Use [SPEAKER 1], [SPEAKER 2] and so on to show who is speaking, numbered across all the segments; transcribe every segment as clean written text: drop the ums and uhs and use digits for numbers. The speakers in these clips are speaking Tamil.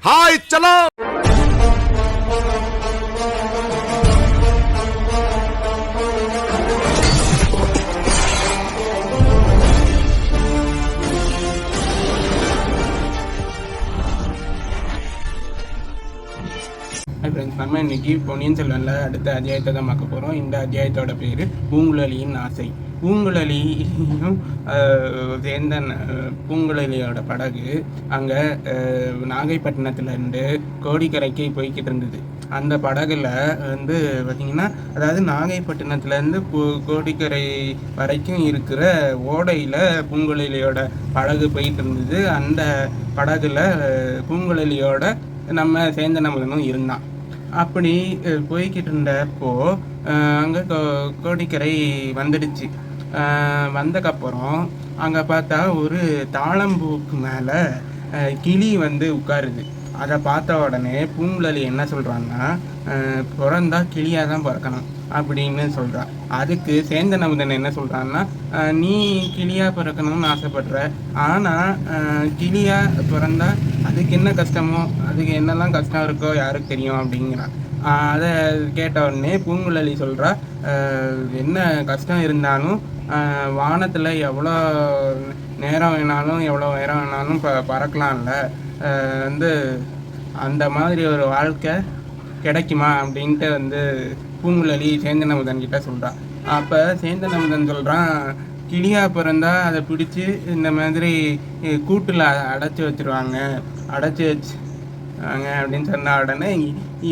[SPEAKER 1] हाय चलो।
[SPEAKER 2] நம்ம இன்னைக்கு பொன்னியின் செல்வன்ல அடுத்த அத்தியாயத்தை தான் பார்க்க போகிறோம். இந்த அத்தியாயத்தோட பேர் பூங்குழலியின் ஆசை. பூங்குழலியும் சேர்ந்த பூங்குழலியோட படகு அங்கே நாகைப்பட்டினத்துலேருந்து கோடிக்கரைக்கு போய்கிட்டு இருந்தது. அந்த படகுல வந்து பார்த்திங்கன்னா, அதாவது நாகைப்பட்டினத்துலேருந்து கோடிக்கரை வரைக்கும் இருக்கிற ஓடையில் பூங்குழலியோட படகு போயிட்டு இருந்தது. அந்த படகுல பூங்குழலியோட நம்ம சேந்தன் அமுதனும் இருந்தான். அப்படி போய்கிட்டு இருந்தப்போ அங்கே கோடிக்கரை வந்துடுச்சு. வந்தக்கப்புறம் அங்கே பார்த்தா ஒரு தாழம்பூக்கு மேலே கிளி வந்து உட்காருது. அதை பார்த்த உடனே பூங்குழலி என்ன சொல்கிறான்னா, பிறந்தா கிளியாக தான் பிறக்கணும் அப்படின்னு சொல்கிறா. அதுக்கு சேந்தன் அமுதன் என்ன சொல்கிறான்னா, நீ கிளியாக பிறக்கணும்னு ஆசைப்படுற, ஆனால் கிளியாக பிறந்தா அதுக்கு என்ன கஷ்டமோ, அதுக்கு என்னெல்லாம் கஷ்டம் இருக்கோ யாருக்கு தெரியும் அப்படிங்கிறான். அதை கேட்ட உடனே பூங்குழலி சொல்கிறா, என்ன கஷ்டம் இருந்தாலும் வானத்தில் எவ்வளோ நேரம் வேணாலும் எவ்வளோ உயரம் வேணாலும் பறக்கலாம்ல, வந்து அந்த மாதிரி ஒரு வாழ்க்கை கிடைக்குமா அப்படின்ட்டு வந்து பூங்குழலி சேந்தன் அமுதன் கிட்ட சொல்கிறான். அப்போ சேந்தன் அமுதன் சொல்கிறான், கிளியாக பிறந்தா அதை பிடிச்சி இந்த மாதிரி கூட்டில் அடைச்சி வச்சுருவாங்க, அடைச்சி வச்சுவாங்க அப்படின்னு சொன்ன உடனே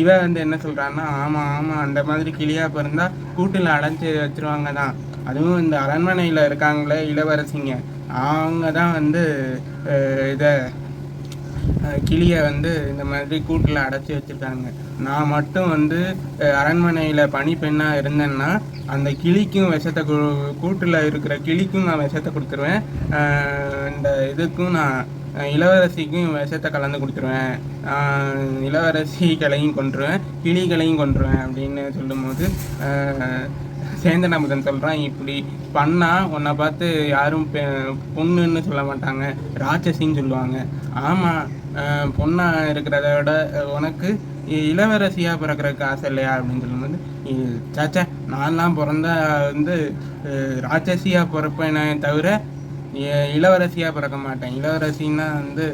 [SPEAKER 2] இவன் வந்து என்ன சொல்கிறான்னா, ஆமாம் அந்த மாதிரி கிளியாக பிறந்தா கூட்டில் அடைச்சி வச்சுருவாங்க தான். அதுவும் இந்த அரண்மனையில் இருக்காங்களே இளவரசிங்க, அவங்க தான் வந்து இதை கிளியை வந்து இந்த மாதிரி கூட்டில் அடைச்சி வச்சுருக்காங்க. நான் மட்டும் வந்து அரண்மனையில் பணிப்பெண்ணாக இருந்தேன்னா அந்த கிளிக்கும் விஷத்தை கூட்டில் இருக்கிற கிளிக்கும் நான் விஷத்தை கொடுத்துருவேன், இந்த இதுக்கும் நான் இளவரசிக்கும் விஷத்தை கலந்து கொடுத்துருவேன், இளவரசிகளையும் கொன்றுவேன், கிளிகளையும் கொன்றுவேன் அப்படின்னு சொல்லும்போது சேந்தன் அமுதன் சொல்கிறான், இப்படி பண்ணால் உன்னை பார்த்து யாரும் பொண்ணுன்னு சொல்ல மாட்டாங்க, ராட்சசின்னு சொல்லுவாங்க. ஆமாம், பொண்ணாக இருக்கிறத விட உனக்கு இளவரசியாக பிறக்கிறதுக்கு ஆசை இல்லையா அப்படின்னு சொல்லும்போது, சாச்சா நான்லாம் பிறந்தா வந்து ராட்சசியாக பிறப்பேனே தவிர இளவரசியாக பிறக்க மாட்டேன். இளவரசின்னா வந்து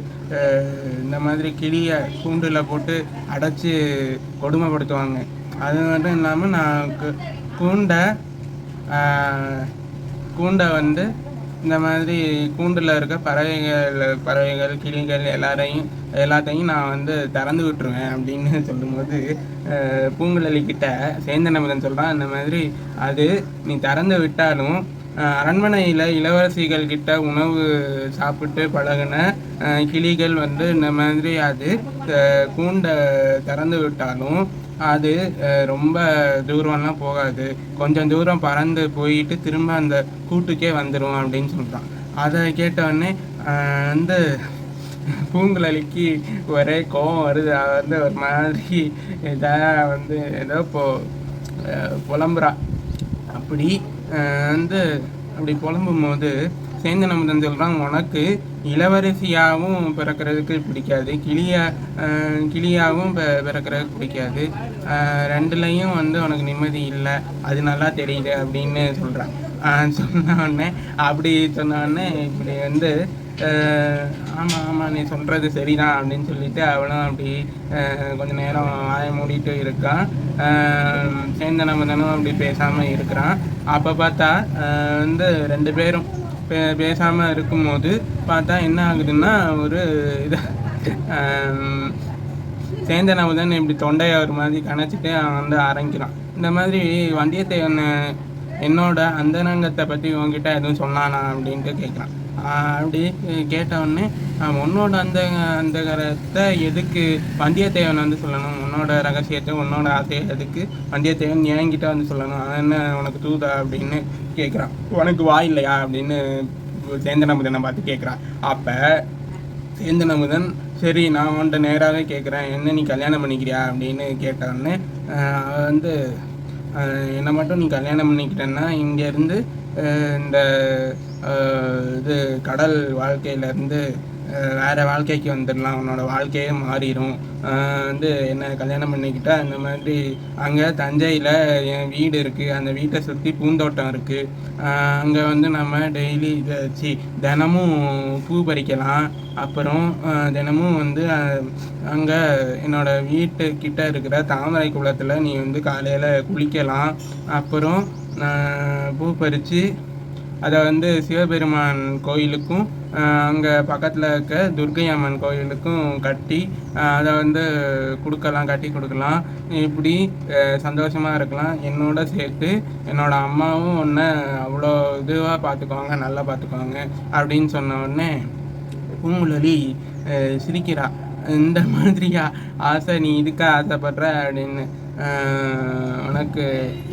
[SPEAKER 2] இந்த மாதிரி கிளியை கூண்டில் போட்டு அடைச்சி கொடுமைப்படுத்துவாங்க. அது மட்டும் இல்லாமல் நான் கூண்டை வந்து இந்த மாதிரி கூண்டில் இருக்க பறவைகள் கிளிகள் எல்லாத்தையும் நான் வந்து திறந்து விட்டுருவேன் அப்படின்னு சொல்லும்போது பூங்குழலிக்கிட்ட சேந்தன் அமுதன் சொல்கிறான், இந்த மாதிரி அது நீ திறந்து விட்டாலும் அரண்மனையில் இளவரசிகள் கிட்ட உணவு சாப்பிட்டு பழகின கிளிகள் வந்து இந்த மாதிரி அது கூண்டை திறந்து விட்டாலும் அது ரொம்ப தூரம்லாம் போகாது, கொஞ்சம் தூரம் பறந்து போயிட்டு திரும்ப அந்த கூட்டுக்கே வந்துடும் அப்படின்னு சொல்கிறான். அதை கேட்டவுடனே வந்து பூங்குழலிக்கு ஒரே கோபம் வருது. வந்து ஒரு மாதிரி இதாக வந்து ஏதோ புலம்புறா. அப்படி வந்து அப்படி புலம்பும் போது சேந்தன் அமுதன் சொல்கிறான், உனக்கு இளவரசியாகவும் பிறக்கிறதுக்கு பிடிக்காது, கிளியாகவும் பிறக்கிறதுக்கு பிடிக்காது, ரெண்டுலேயும் வந்து உனக்கு நிம்மதி இல்லை, அது நல்லா தெரியுது அப்படின்னு சொல்கிறான். சொன்னோடனே இப்படி வந்து ஆமாம் நீ சொல்கிறது சரிதான் அப்படின்னு சொல்லிட்டு அவளும் அப்படி கொஞ்சம் நேரம் வாய மூடிட்டு இருக்கான். சேந்தன் அமுதனும் அப்படி பேசாமல் இருக்கிறான். அப்போ பார்த்தா வந்து ரெண்டு பேரும் பேசாமல் இருக்கும்போது பார்த்தா என்ன ஆகுதுன்னா, ஒரு இது சேந்தன் அமுதன் இப்படி தொண்டையை ஒரு மாதிரி கணச்சிட்டு அவன் வந்து ஆரம்பிக்கிறான். இந்த மாதிரி வந்தியத்தேவன் என்னோட அந்தரங்கத்தை பற்றி உங்ககிட்ட எதுவும் சொன்னானா அப்படின்ட்டு கேட்குறான். அப்படி கேட்டவுடனே, உன்னோட அந்தரங்கத்தை எதுக்கு வந்தியத்தேவன் வந்து சொல்லணும், உன்னோட ரகசியத்தை உன்னோட ஆசையை எதுக்கு வந்தியத்தேவன் என்கிட்ட வந்து சொல்லணும், அது என்ன உனக்கு தூதா அப்படின்னு கேட்குறான். உனக்கு வாய் இல்லையா அப்படின்னு சேந்தன் அமுதனை பார்த்து கேட்குறான். அப்போ சேந்தன் அமுதன், சரி நான் உன்கிட்ட நேராகவே கேட்குறேன், என்ன நீ கல்யாணம் பண்ணிக்கிறியா அப்படின்னு கேட்டவுடனே வந்து என்னை மட்டும் நீ கல்யாணம் பண்ணிக்கிட்டேன்னா இங்கேருந்து இந்த இது கடல் வாழ்க்கையிலேருந்து வேறு வாழ்க்கைக்கு வந்துடலாம், உன்னோட வாழ்க்கையே மாறிடும். வந்து என்ன கல்யாணம் பண்ணிக்கிட்டா இந்த மாதிரி அங்கே தஞ்சையில் என் வீடு இருக்குது, அந்த வீட்டை சுற்றி பூந்தோட்டம் இருக்குது. அங்கே வந்து நம்ம டெய்லி தினமும் பூ பறிக்கலாம். அப்புறம் தினமும் வந்து அங்கே என்னோடய வீட்டுக்கிட்ட இருக்கிற தாமரை குளத்தில் நீ வந்து காலையில் குளிக்கலாம். அப்புறம் பூ பறித்து அதை வந்து சிவபெருமான் கோயிலுக்கும் அங்கே பக்கத்தில் இருக்க துர்க்கை அம்மன் கோயிலுக்கும் கட்டி அதை வந்து கட்டி கொடுக்கலாம். இப்படி சந்தோஷமாக இருக்கலாம். என்னோட சேர்த்து என்னோடய அம்மாவும் ஒன்றை அவ்வளோ இதுவாக பார்த்துக்குவாங்க, நல்லா பார்த்துக்குவாங்க அப்படின்னு சொன்ன உடனே பூங்குழலி சிரிக்கிறா. இந்த மாதிரியா ஆசை, நீ இதுக்கா ஆசைப்படுற அப்படின்னு, உனக்கு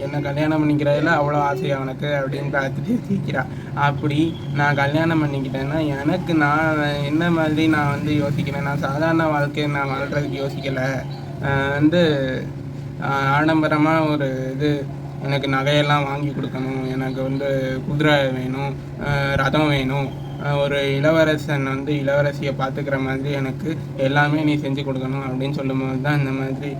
[SPEAKER 2] என்ன கல்யாணம் பண்ணிக்கிறதுல அவ்வளோ ஆசையா உனக்கு அப்படின்னு பார்த்துட்டு சிரிக்கிறா. அப்படி நான் கல்யாணம் பண்ணிக்கிட்டேன்னா எனக்கு நான் என்ன மாதிரி நான் வந்து யோசிக்கிறேன், நான் சாதாரண வாழ்க்கையை நான் வாழ்கிறதுக்கு யோசிக்கலை. வந்து ஆடம்பரமாக ஒரு எனக்கு நகையெல்லாம் வாங்கி கொடுக்கணும், எனக்கு வந்து குதிரை வேணும், ரதம் வேணும், ஒரு இளவரசன் வந்து இளவரசியை பார்த்துக்கிற மாதிரி எனக்கு எல்லாமே நீ செஞ்சு கொடுக்கணும் அப்படின்னு சொல்லும்போது தான் இந்த மாதிரி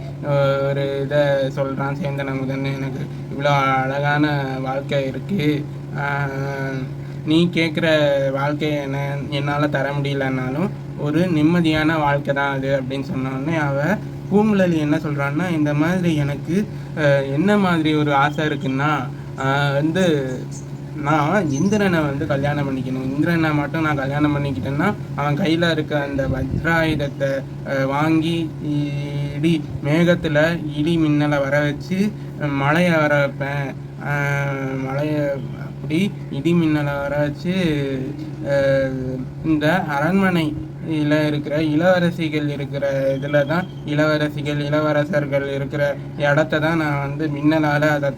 [SPEAKER 2] ஒரு இதை சொல்கிறான் சேந்தன் அமுதன். எனக்கு இவ்வளோ அழகான வாழ்க்கை இருக்குது, நீ கேட்குற வாழ்க்கையை என்னால் தர முடியலன்னாலும் ஒரு நிம்மதியான வாழ்க்கை தான் அது அப்படின்னு சொன்னோடனே அவள் பூங்குழலி என்ன சொல்கிறான்னா, இந்த மாதிரி எனக்கு என்ன மாதிரி ஒரு ஆசை இருக்குன்னா வந்து நான் இந்திரனை வந்து கல்யாணம் பண்ணிக்கணும். இந்திரனை மட்டும் நான் கல்யாணம் பண்ணிக்கிட்டேன்னா அவன் கையில் இருக்க அந்த வஜ்ராயுதத்தை வாங்கி மேகத்தில் இடி மின்னலை வர வச்சு மழையை வர வைப்பேன். மழையை அப்படி இடி மின்னலை வர வச்சு இந்த அரண்மனை இருக்கிற இளவரசிகள் இருக்கிற இதில் தான் இளவரசர்கள் இருக்கிற இடத்த தான் நான் வந்து மின்னலால் அதை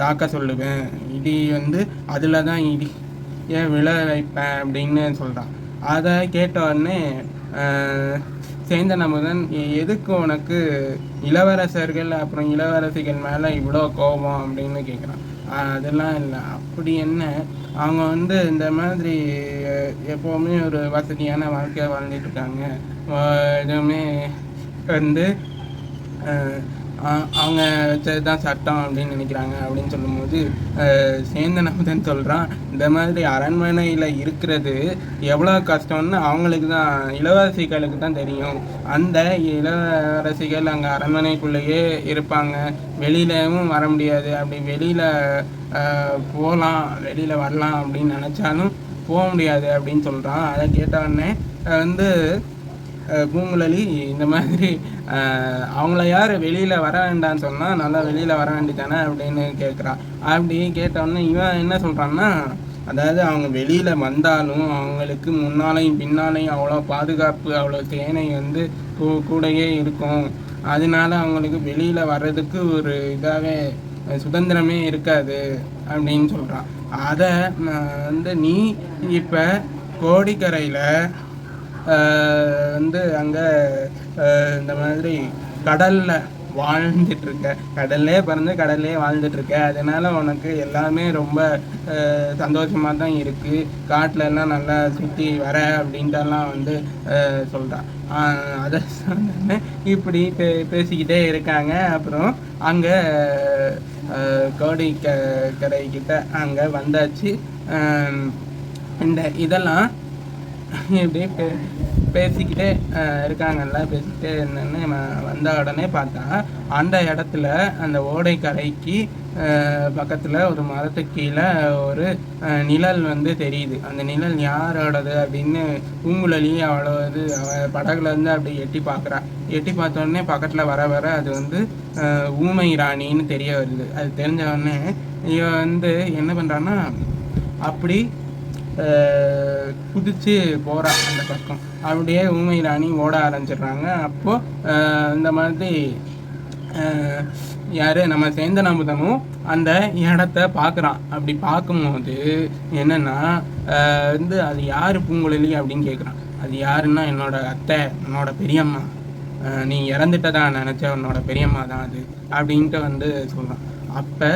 [SPEAKER 2] தாக்க சொல்லுவேன். இடி வந்து அதில் தான் ஏன் விழ வைப்பேன் அப்படின்னு சொல்கிறான். அதை கேட்ட உடனே சேந்தன் அமுதன், எதுக்கு உனக்கு இளவரசர்கள் அப்புறம் இளவரசிகள் மேலே இவ்வளோ கோபம் அப்படின்னு கேட்குறான். அதெல்லாம் இல்லை, அப்படி என்ன, அவங்க வந்து இந்த மாதிரி எப்போவுமே ஒரு வசதியான வாழ்க்கையை வாழ்ந்துட்டுருக்காங்க. எதுவுமே வந்து அவங்க வச்சது தான் சட்டம் அப்படின்னு நினைக்கிறாங்க அப்படின்னு சொல்லும்போது சேந்தன் அமுதன் சொல்கிறான், இந்த மாதிரி அரண்மனையில் இருக்கிறது எவ்வளோ கஷ்டம்னு அவங்களுக்கு தான், இளவரசிகளுக்கு தான் தெரியும். அந்த இளவரசிகள் அங்கே அரண்மனைக்குள்ளேயே இருப்பாங்க, வெளியிலவும் வர முடியாது. அப்படி வெளியில் போகலாம், வெளியில் வரலாம் அப்படின்னு நினச்சாலும் போக முடியாது அப்படின்னு சொல்கிறான். அதை கேட்டவுடனே வந்து பூங்குழலி இந்த மாதிரி அவங்கள யார் வெளியில் வர வேண்டான்னு சொன்னால் நல்லா வெளியில் வர வேண்டித்தானே அப்படின்னு கேட்குறான். அப்படி கேட்டோடனே இவன் என்ன சொல்கிறான்னா, அதாவது அவங்க வெளியில் வந்தாலும் அவங்களுக்கு முன்னாலையும் பின்னாலையும் அவ்வளோ பாதுகாப்பு, அவ்வளோ சேனை வந்து கூடயே இருக்கும். அதனால அவங்களுக்கு வெளியில் வர்றதுக்கு ஒரு இதாகவே சுதந்திரமே இருக்காது அப்படின்னு சொல்கிறான். அதை வந்து நீ இப்போ கோடிக்கரையில் வந்து அங்கே இந்த மாதிரி கடலில் வாழ்ந்துட்டுருக்க, கடல்லே பிறந்து கடல்லே வாழ்ந்துட்டுருக்க, அதனால் உனக்கு எல்லாமே ரொம்ப சந்தோஷமாக தான் இருக்குது. காட்டில் எல்லாம் நல்லா சுற்றி வர அப்படின்ட்டுலாம் வந்து சொல்கிறான். அதை சொன்ன இப்படி பேசிக்கிட்டே இருக்காங்க. அப்புறம் அங்கே கோடிக்கரைக்கிட்ட அங்கே வந்தாச்சு. இந்த இதெல்லாம் இப்படி பேசிக்கிட்டே இருக்காங்கல்ல, பேசிக்கிட்டே என்னென்னு வந்த உடனே பார்த்தா அந்த இடத்துல அந்த ஓடைக்கரைக்கு பக்கத்தில் ஒரு மரத்துக்கு கீழே ஒரு நிழல் வந்து தெரியுது. அந்த நிழல் யாரோடது அப்படின்னு பூங்குழலி அவளோட படகுலேருந்து அப்படி எட்டி பார்க்குறா. எட்டி பார்த்த உடனே பக்கத்தில் வர வர அது வந்து ஊமை ராணின்னு தெரிய வருது. அது தெரிஞ்ச உடனே இவன் வந்து என்ன பண்ணுறான்னா அப்படி குதிச்சு போகிறா அந்த பக்கம். அப்படியே ஊமை ராணி ஓட ஆரம்பிச்சிடுறாங்க. அப்போது இந்த மாதிரி யார் நம்ம சேந்தன் அமுதனும் அந்த இடத்த பார்க்குறான். அப்படி பார்க்கும்போது என்னென்னா வந்து அது யார் பூங்குழலி அப்படின்னு கேட்குறான். அது யாருன்னா என்னோட அத்தை, என்னோட பெரியம்மா, நீ இறந்துட்டதா நினச்ச உன்னோட பெரியம்மா தான் அது அப்படின்ட்டு வந்து சொல்கிறான். அப்போ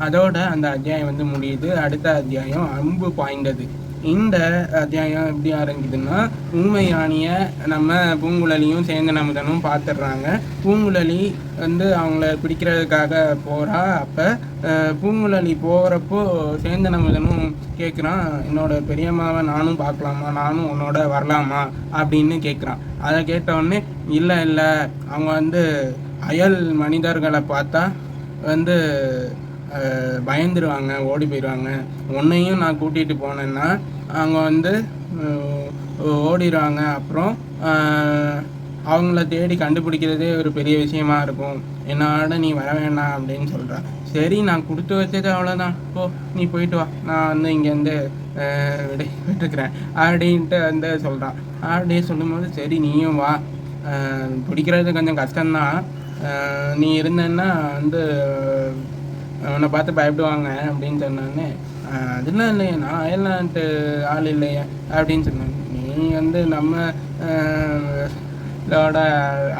[SPEAKER 2] அதோட அந்த அத்தியாயம் வந்து முடியுது. அடுத்த அத்தியாயம் அம்பு பாய்ந்தது. இந்த அத்தியாயம் எப்படி ஆரம்பிக்குதுன்னா, ஊமை யானையை நம்ம பூங்குழலியும் சேந்தன் அமுதனும் பார்த்துடுறாங்க. பூங்குழலி வந்து அவங்கள பிடிக்கிறதுக்காக போகிறா. அப்போ பூங்குழலி போகிறப்போ சேந்தன் அமுதனும் கேட்குறான், என்னோட பெரியம்மாவை நானும் பார்க்கலாமா, நானும் உன்னோட வரலாமா அப்படின்னு கேட்குறான். அதை கேட்டவுடனே இல்லை இல்லை, அவங்க வந்து அயல் மனிதர்களை பார்த்தா வந்து பயந்துருவாங்க, ஓடி போயிடுவாங்க. உன்னையும் நான் கூட்டிகிட்டு போனேன்னா அவங்க வந்து ஓடிடுவாங்க. அப்புறம் அவங்கள தேடி கண்டுபிடிக்கிறதே ஒரு பெரிய விஷயமா இருக்கும். என்னோட நீ வர வேண்டாம் அப்படின்னு சொல்கிறான். சரி, நான் கொடுத்து வச்சது அவ்வளோதான், போ நீ போயிட்டு வா, நான் வந்து இங்கேருந்து விட்டுக்கிறேன் அப்படின்ட்டு வந்து சொல்கிறான். அப்படியே சொல்லும்போது சரி நீயும் வா, பிடிக்கிறது கொஞ்சம் கஷ்டம்தான், நீ இருந்தேன்னா வந்து உன்னை பார்த்து பயப்படுவாங்க அப்படின்னு சொன்னானே. அதெல்லாம் இல்லையே, நான் அயல்நாட்டு ஆள் இல்லையே அப்படின்னு சொன்னேன். நீ வந்து நம்ம இதோட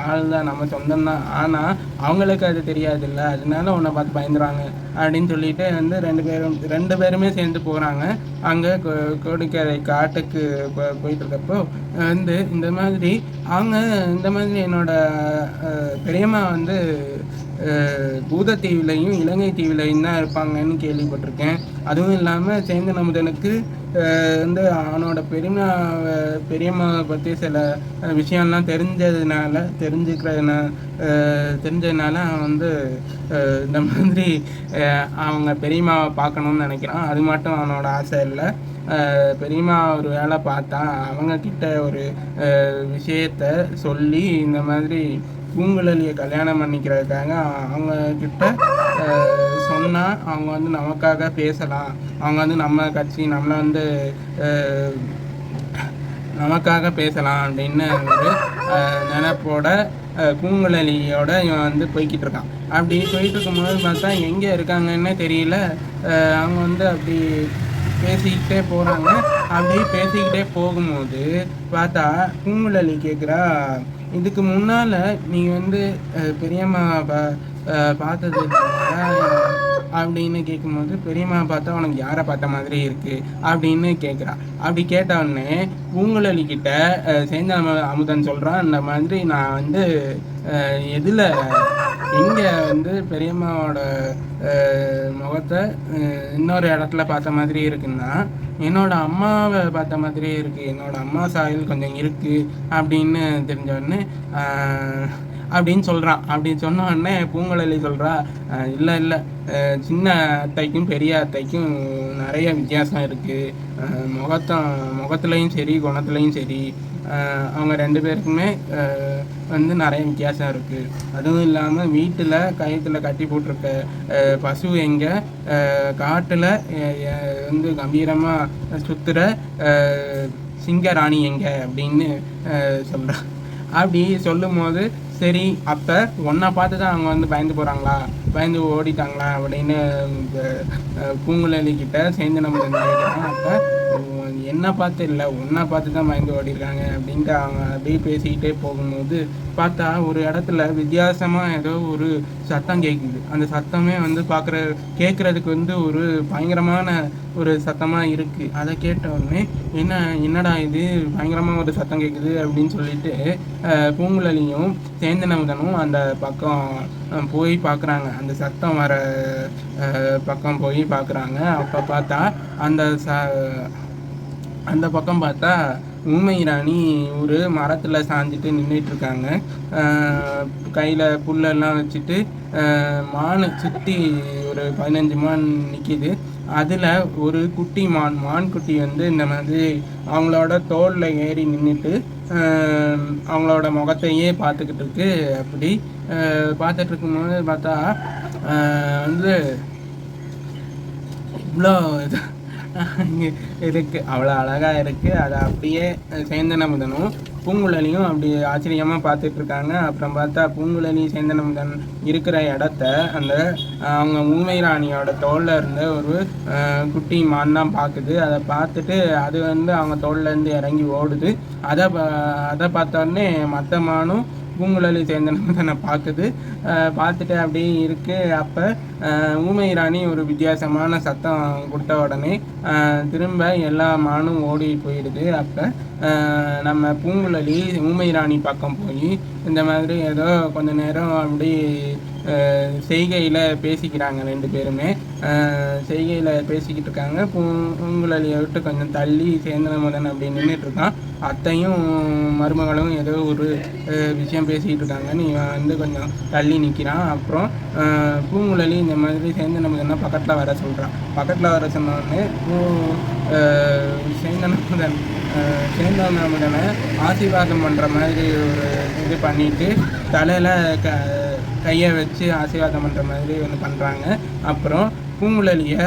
[SPEAKER 2] ஆள் தான், நம்ம சொந்தம்தான், ஆனால் அவங்களுக்கு அது தெரியாதுல்ல, அதனால உன்னை பார்த்து பயந்துருவாங்க அப்படின்னு சொல்லிட்டு வந்து ரெண்டு பேருமே சேர்ந்து போகிறாங்க. அங்கே கோடிக்கரை காட்டுக்கு போயிட்டுருக்கப்போ வந்து இந்த மாதிரி என்னோட பெரியம்மா வந்து பூதத்தீவுலையும் இலங்கை தீவுலையும் தான் இருப்பாங்கன்னு கேள்விப்பட்டிருக்கேன். அதுவும் இல்லாமல் சேந்தன் அமுதனுக்கு வந்து அவனோட பெரியம்மாவை பற்றி சில விஷயம்லாம் தெரிஞ்சதுனால அவன் வந்து இந்த மாதிரி அவங்க பெரியம்மாவை பார்க்கணுன்னு நினைக்கிறான். அது மட்டும் அவனோட ஆசை இல்லை. பெரியம்மா ஒரு வேலை பார்த்தா அவங்கக்கிட்ட ஒரு விஷயத்த சொல்லி இந்த மாதிரி பூங்குழலியை கல்யாணம் பண்ணிக்கிறதுக்காக அவங்க கிட்ட சொன்னால் அவங்க வந்து நமக்காக பேசலாம், அவங்க வந்து நம்ம கட்சி நம்மளை வந்து நமக்காக பேசலாம் அப்படின்னு ஒரு நினைப்போட பூங்குழலியோட இவன் வந்து போய்கிட்டு இருக்கான். அப்படி போயிட்டு இருக்கும்போது பார்த்தா எங்கே இருக்காங்கன்னே தெரியல. அவங்க வந்து அப்படி பேசிக்கிட்டே போகிறாங்க. அப்படி பேசிக்கிட்டே போகும்போது பார்த்தா பூங்குழலி கேட்குறா, இதுக்கு முன்னால் நீ வந்து பெரியம்மா பார்த்தது அப்படின்னு கேட்கும்போது, பெரியம்மா பார்த்தா உனக்கு யாரை பார்த்த மாதிரி இருக்குது அப்படின்னு கேட்குறா. அப்படி கேட்டவுடனே பூங்குழலிக்கிட்ட சேந்தன் அமுதன் சொல்கிறான், இந்த மாதிரி நான் வந்து எதில் எங்கே வந்து பெரியம்மாவோட முகத்தை இன்னொரு இடத்துல பார்த்த மாதிரி இருக்குன்னா, என்னோடய அம்மாவை பார்த்த மாதிரியே இருக்குது, என்னோடய அம்மா சாயல் கொஞ்சம் இருக்குது அப்படின்னு தெரிஞ்சோடனே அப்படின்னு சொல்கிறான். அப்படின்னு சொன்ன உடனே பூங்குழலி சொல்கிறா, இல்லை சின்ன அத்தைக்கும் பெரிய அத்தைக்கும் நிறைய வித்தியாசம் இருக்குது, முகத்துலையும் சரி குணத்துலையும் சரி அவங்க ரெண்டு பேருக்குமே வந்து நிறைய வித்தியாசம் இருக்குது. அதுவும் இல்லாமல் வீட்டில் கயத்தில் கட்டி போட்டிருக்க பசு எங்கே, காட்டில் வந்து கம்பீரமாக சுற்றுற சிங்கராணி எங்கே அப்படின்னு சொல்கிறேன். அப்படி சொல்லும் போது சரி, அப்போ ஒன்றை பார்த்து தான் அவங்க வந்து பயந்து ஓடிட்டாங்களா அப்படின்னு பூங்குழலிக்கிட்ட சேந்தன் அமுதன் கேட்குறான். அப்போ என்னை பார்த்து இல்லை, ஒன்றை பார்த்து தான் பயந்து ஓடிருக்காங்க அப்படின்ட்டு அவங்க அப்படியே பேசிக்கிட்டே போகும்போது பார்த்தா ஒரு இடத்துல வித்தியாசமாக ஏதோ ஒரு சத்தம் கேட்குது. அந்த சத்தமே வந்து கேட்குறதுக்கு வந்து ஒரு பயங்கரமான ஒரு சத்தமாக இருக்குது. அதை கேட்ட உடனே என்னடா இது பயங்கரமாக ஒரு சத்தம் கேட்குது அப்படின்னு சொல்லிட்டு பூங்குழலியும் சேந்தன் அமுதனும் அந்த பக்கம் போய் பார்க்குறாங்க. அந்த சத்தம் வர பக்கம் போய் பார்க்குறாங்க. அப்போ பார்த்தா அந்த பக்கம் பார்த்தா ஊமை ராணி ஒரு மரத்தில் சாஞ்சிட்டு நின்றுட்டுருக்காங்க. கையில் புல்லெல்லாம் வச்சுட்டு மான் சுற்றி ஒரு 15 மான் நிற்கிது. அதில் ஒரு குட்டி மான் குட்டி வந்து இந்த மாதிரி அவங்களோட தோளில் ஏறி நின்றுட்டு அவங்களோட முகத்தையே பார்த்துக்கிட்டு இருக்கு. அப்படி பார்த்துட்டு இருக்கும்போது பார்த்தா வந்து இவ்வளோ இருக்குது, அவ்வளோ அழகாக இருக்குது. அதை அப்படியே சேந்தன் அமுதனும் பூங்குழலியும் அப்படி ஆச்சரியமாக பார்த்துட்ருக்காங்க. அப்புறம் பார்த்தா பூங்குழலி சேந்தன் அமுதன் இருக்கிற இடத்த அந்த அவங்க ஊமை ராணியோட தோளில் இருந்த ஒரு குட்டி மான் தான் பார்க்குது. அதை பார்த்துட்டு அது வந்து அவங்க தோல்லேருந்து இறங்கி ஓடுது. அதை பார்த்தோடனே மற்ற மானும் பூங்குழலி சேந்தனை பார்க்குது. பார்த்துட்டு அப்படியே இருக்குது. அப்போ ஊமை ராணி ஒரு வித்தியாசமான சத்தம் கொடுத்த உடனே திரும்ப எல்லா மானும் ஓடி போயிடுது. அப்போ நம்ம பூங்குழலி ஊமை ராணி பக்கம் போய் இந்த மாதிரி ஏதோ கொஞ்ச நேரம் அப்படி செய்கையில் பேசிக்கிறாங்க. 2 பேருமே செய்கையில் பேசிக்கிட்டு இருக்காங்க. பூங்குழலியை விட்டு கொஞ்சம் தள்ளி சேந்தனமுதன் அப்படி நின்றுட்டுருக்கான். அத்தையும் மருமகளும் ஏதோ ஒரு விஷயம் பேசிக்கிட்டு இருக்காங்க. நீ வந்து கொஞ்சம் தள்ளி நிற்கிறான். அப்புறம் பூங்குழலி இந்த மாதிரி சேந்தனமுதனை பக்கத்தில் வர சொல்கிறான். பக்கத்தில் வர சொன்னோடனே சேந்தனமுதனை ஆசீர்வாதம் பண்ணுற மாதிரி ஒரு இது பண்ணிவிட்டு தலையில் கையை வச்சு ஆசீர்வாதம் பண்ணுற மாதிரி ஒன்று பண்ணுறாங்க. அப்புறம் பூங்குழலியை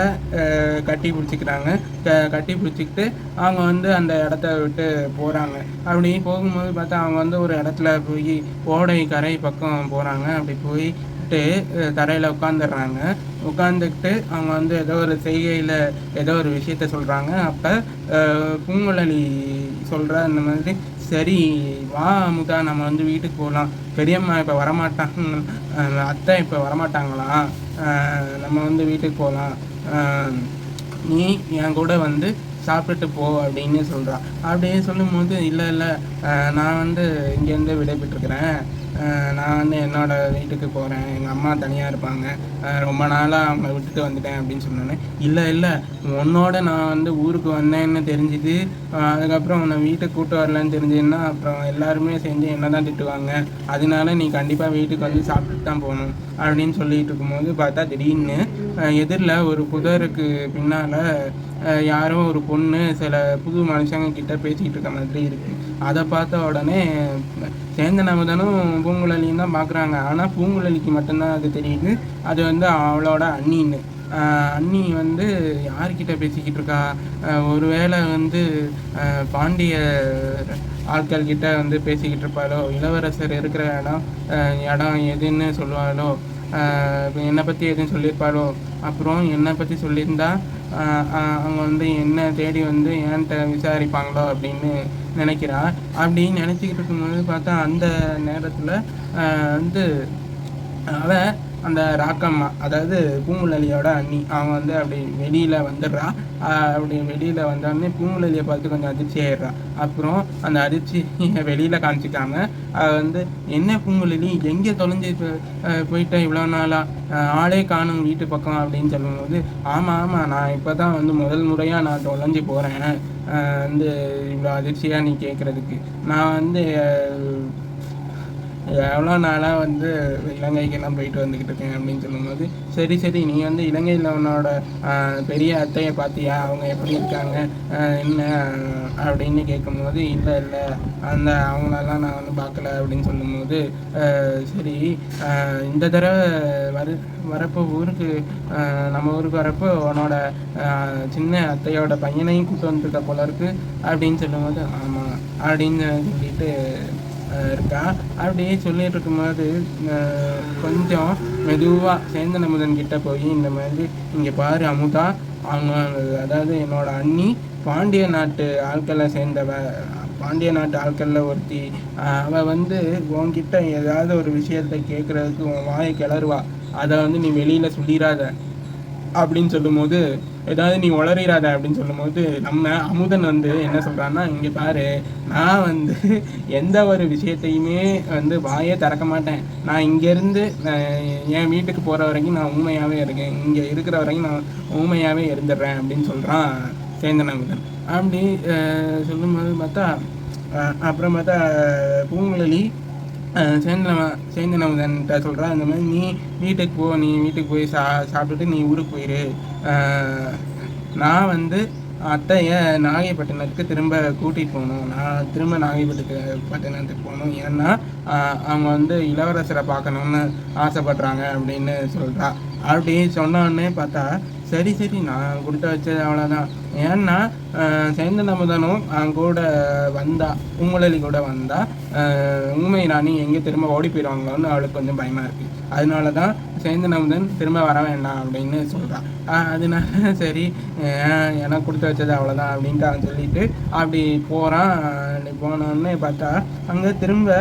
[SPEAKER 2] கட்டி பிடிச்சிக்கிறாங்க. கட்டி பிடிச்சிக்கிட்டு அவங்க வந்து அந்த இடத்த விட்டு போகிறாங்க. அப்படி போகும்போது பார்த்தா அவங்க வந்து ஒரு இடத்துல போய் ஓடை கரை பக்கம் போகிறாங்க. அப்படி போயிட்டு தரையில் உட்காந்துடுறாங்க. உட்காந்துக்கிட்டு அவங்க வந்து ஏதோ ஒரு செய்கையில் ஏதோ ஒரு விஷயத்த சொல்கிறாங்க. அப்போ பூங்குழலி சொல்கிற அந்த மாதிரி, சரி வா அமுதா, நம்ம வந்து வீட்டுக்கு போகலாம். பெரியம்மா இப்போ வரமாட்டாங்க, அத்தை இப்போ வரமாட்டாங்களா, நம்ம வந்து வீட்டுக்கு போகலாம், நீ என் கூட வந்து சாப்பிட்டுட்டு போ அப்படின்னு சொல்கிறான். அப்படியே சொல்லும்போது, இல்லை நான் வந்து இங்கேருந்து விடைபெற்றுக்கிறேன், நான் வந்து என்னோடய வீட்டுக்கு போகிறேன், எங்கள் அம்மா தனியாக இருப்பாங்க, ரொம்ப நாளாக அவங்கள விட்டுட்டு வந்துட்டேன் அப்படின்னு சொன்னோன்னே, இல்லை உன்னோட நான் வந்து ஊருக்கு வந்தேன்னு தெரிஞ்சுது, அதுக்கப்புறம் உன்னை வீட்டுக்கு கூட்டு வரலன்னு தெரிஞ்சுதுன்னா அப்புறம் எல்லாருமே சேர்ந்து என்ன தான் திட்டுவாங்க, அதனால நீ கண்டிப்பாக வீட்டுக்கு வந்து சாப்பிட்டுட்டு தான் போகணும் அப்படின்னு சொல்லிட்டு இருக்கும்போது பார்த்தா திடீர்னு எதிரில் ஒரு புதருக்கு பின்னால் யாரோ ஒரு பொண்ணு சில புது மனுஷங்க கிட்ட பேசிக்கிட்டு இருக்க மாதிரி இருக்குது. அதை பார்த்த உடனே சேந்தனமுதனும் பூங்குழலியும் தான் பார்க்குறாங்க. ஆனால் பூங்குழலிக்கு மட்டும்தான் அது தெரியுது, அது வந்து அவளோட அண்ணின்னு. அண்ணி வந்து யார்கிட்ட பேசிக்கிட்டு இருக்கா, ஒருவேளை வந்து பாண்டிய ஆட்கள்கிட்ட வந்து பேசிக்கிட்டு இருப்பாளோ, இளவரசர் இருக்கிற இடம் எதுன்னு சொல்லுவாளோ, என்னை பற்றி எதுவும் சொல்லியிருப்பாளோ, அப்புறம் என்னை பற்றி சொல்லியிருந்தா அவங்க வந்து என்ன தேடி வந்து என்கிட்ட விசாரிப்பாங்களோ அப்படின்னு நினைக்கிறா. அப்படின்னு நினச்சிக்கிட்டு இருக்கும்போது பார்த்தா அந்த நேரத்தில் வந்து அவன் அந்த ராக்கம்மா, அதாவது பூங்குழலியோட அண்ணி, அவங்க வந்து அப்படி வெளியில் வந்துடுறா. அப்படி வெளியில் வந்தோடனே பூங்குழலியை பார்த்து கொஞ்சம் அதிர்ச்சி ஆயிடுறா. அப்புறம் அந்த அதிர்ச்சியை வெளியில் காமிச்சிக்காம வந்து, என்ன பூங்குழலி எங்கே தொலைஞ்சி போயிட்டேன் இவ்வளோ நாளாக, ஆளே காணும் வீட்டு பக்கம் அப்படின்னு சொல்லும்போது, ஆமாம் நான் இப்போ தான் வந்து முதல் முறையாக நான் தொலைஞ்சி போகிறேன், வந்து இவ்வளோ அதிர்ச்சியாக நீ கேட்குறதுக்கு. நான் வந்து எவ்வளோ நாளாக வந்து இலங்கைக்கெல்லாம் போயிட்டு வந்துக்கிட்டு இருக்கேன் அப்படின்னு சொல்லும்போது, சரி நீ வந்து இலங்கையில் உன்னோட பெரிய அத்தையை பார்த்தியா, அவங்க எப்படி இருக்காங்க என்ன அப்படின்னு கேட்கும்போது, இல்லை அந்த அவங்களெல்லாம் நான் வந்து பார்க்கல அப்படின்னு சொல்லும்போது, சரி இந்த தடவை வரப்போ ஊருக்கு நம்ம ஊருக்கு வரப்போ உன்னோட சின்ன அத்தையோட பையனையும் கூப்பிட்டு வந்துருக்க போல இருக்கு அப்படின்னு சொல்லும்போது, ஆமாம் அப்படின்னு சொல்லிட்டு இருக்கா. அப்படியே சொல்லிட்டு இருக்கும்போது கொஞ்சம் மெதுவாக சேந்தனமுதன் கிட்ட போய், இந்த மாதிரி இங்கே பாரு அமுதா, அவங்க அதாவது என்னோட அண்ணி பாண்டிய நாட்டு ஆட்களில் ஒருத்தி, அவள் வந்து உன்கிட்ட ஏதாவது ஒரு விஷயத்தை கேட்குறதுக்கு உன் வாயை கிளறுவா, அதை வந்து நீ வெளியில் சொல்லிடாத அப்படின்னு சொல்லும்போது, ஏதாவது நீ உளறிடாத அப்படின்னு சொல்லும்போது, நம்ம அமுதன் வந்து என்ன சொல்கிறான்னா, இங்கே பாரு, நான் வந்து எந்த ஒரு விஷயத்தையுமே வந்து வாயே திறக்க மாட்டேன், நான் இங்கேருந்து என் வீட்டுக்கு போகிற வரைக்கும் நான் ஊமையாகவே இருக்கேன், இங்கே இருக்கிற வரைக்கும் நான் ஊமையாகவே இருந்துடுறேன் அப்படின்னு சொல்கிறான் சேந்தனமுதன். அப்படி சொல்லும்போது பார்த்தா அப்புறம் பார்த்தா பூங்குழலி சேந்தனமுதன்கிட்ட சொல்கிறா, இந்த மாதிரி நீ வீட்டுக்கு போய் சாப்பிட்டுட்டு நீ ஊருக்கு போயிரு, நான் வந்து அத்தையை நாகைப்பட்டினத்துக்கு திரும்ப கூட்டிகிட்டு போகணும், நான் திரும்ப நாகைப்பட்டினத்துக்கு போகணும், ஏன்னா அவங்க வந்து இளவரசரை பார்க்கணுன்னு ஆசைப்படுறாங்க அப்படின்னு சொல்கிறா. அப்படி சொன்னோடனே பார்த்தா, சரி நான் கொடுத்து வச்சது அவ்வளோதான், ஏன்னா சேந்தனமுதனும் கூட வந்தா, பூங்குழலி கூட வந்தா ஊமை ராணி எங்கே திரும்ப ஓடி போயிடுவாங்களோன்னு அவளுக்கு கொஞ்சம் பயமாக இருக்குது, அதனால தான் சேந்தன் அமுதன் திரும்ப வர வேண்டாம் அப்படின்னு சொல்கிறான். அதனால சரி எனக்கு கொடுத்து வச்சது அவ்வளோதான் அப்படின்ட்டு அவன் சொல்லிட்டு அப்படி போகிறான். அப்படி போனோடனே பார்த்தா அங்கே திரும்ப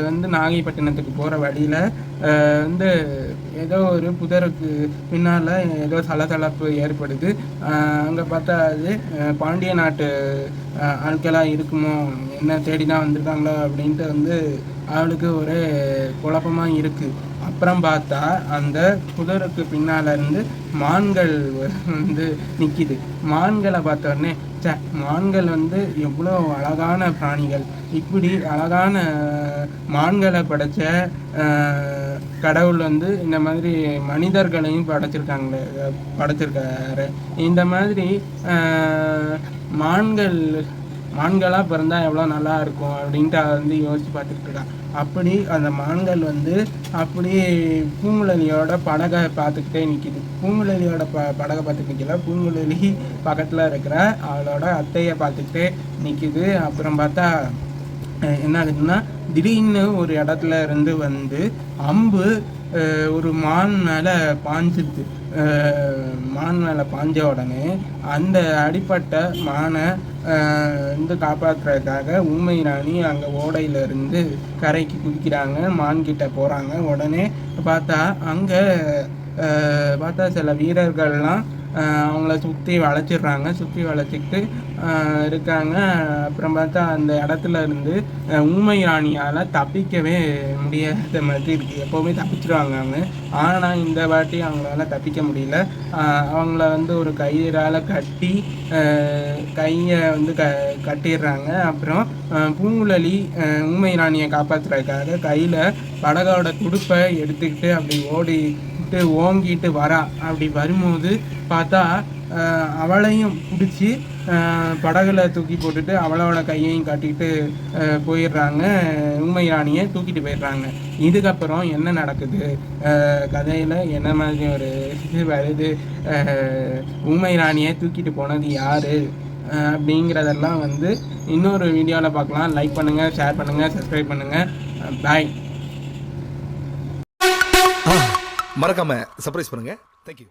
[SPEAKER 2] வந்து நாகைப்பட்டினத்துக்கு போகிற வழியில் வந்து ஏதோ ஒரு புதருக்கு பின்னால் ஏதோ சலசலப்பு ஏற்படுது. அங்கே பார்த்தா அது பாண்டிய நாட்டு ஆட்களாக இருக்குமோ, என்ன தேடி தான் வந்திருக்காங்களோ அப்படின்ட்டு வந்து அவளுக்கு ஒரு குழப்பமாக இருக்குது. அப்புறம் பார்த்தா அந்த புதருக்கு பின்னால் இருந்து மான்கள் வந்து நிற்கிது. மான்களை பார்த்தோடனே மான்கள் வந்து எவ்வளோ அழகான பிராணிகள், இப்படி அழகான மான்களை படைச்ச கடவுள் வந்து இந்த மாதிரி மனிதர்களையும் படைச்சிருக்காரு. இந்த மாதிரி மான்களாக பிறந்தா எவ்வளோ நல்லா இருக்கும் அப்படின்ட்டு வந்து யோசிச்சு பார்த்துட்டு இருக்கான். அப்படி அந்த மான்கள் வந்து அப்படி பூங்குழலியோட படகை பார்த்துக்கிட்டே நிற்கிது. பூங்குழலியோட படகை பார்த்துட்டு நிற்கல, பூங்குழலி பக்கத்தில் இருக்கிற அவளோட அத்தையை பார்த்துக்கிட்டே நிற்கிது. அப்புறம் பார்த்தா என்ன ஆகுதுன்னா, திடீர்னு ஒரு இடத்துல இருந்து வந்து அம்பு ஒரு மான் மேலே பாஞ்சிடுது. மான் மேலே பாஞ்ச உடனே அந்த அடிப்பட்ட மானை வந்து காப்பாற்றுறதுக்காக ஊமை ராணி அங்கே ஓடையிலேருந்து கரைக்கு குதிக்கிறாங்க. மான்கிட்ட போகிறாங்க. உடனே பார்த்தா அங்கே பார்த்தா சில வீரர்கள்லாம் அவங்கள சுற்றி வளைச்சிடுறாங்க. சுற்றி வளைச்சிக்கிட்டு இருக்காங்க. அப்புறம் பார்த்தா அந்த இடத்துல இருந்து ஊமை ராணியால் தப்பிக்கவே முடியாத மாதிரி இருக்குது. எப்போவுமே தப்பிச்சிடுவாங்க அவங்க. ஆனால் இந்த வாட்டி அவங்களால தப்பிக்க முடியல. அவங்கள வந்து ஒரு கயிறால் கட்டி கையை வந்து கட்டிடுறாங்க. அப்புறம் பூங்குழலி ஊமை ராணியை காப்பாற்றுறதுக்காக கையில் படகோட துடுப்பை எடுத்துக்கிட்டு அப்படி ஓங்கிட்டு வரா. அப்படி வரும்போது பார்த்தா அவளையும் பிடிச்சி படகுல தூக்கி போட்டுட்டு அவளோட கையையும் காட்டிக்கிட்டு போயிடுறாங்க. ஊமை ராணியை தூக்கிட்டு போயிடுறாங்க. இதுக்கப்புறம் என்ன நடக்குது, கதையில் என்ன மாதிரி ஒரு இது வருது, ஊமை ராணியை தூக்கிட்டு போனது யார் அப்படிங்கிறதெல்லாம் வந்து இன்னொரு வீடியோவில் பார்க்கலாம். லைக் பண்ணுங்கள், ஷேர் பண்ணுங்கள், சப்ஸ்கிரைப் பண்ணுங்கள். பாய்.
[SPEAKER 1] மறக்காம சர்ப்ரைஸ் பண்ணுங்க. தேங்க்யூ.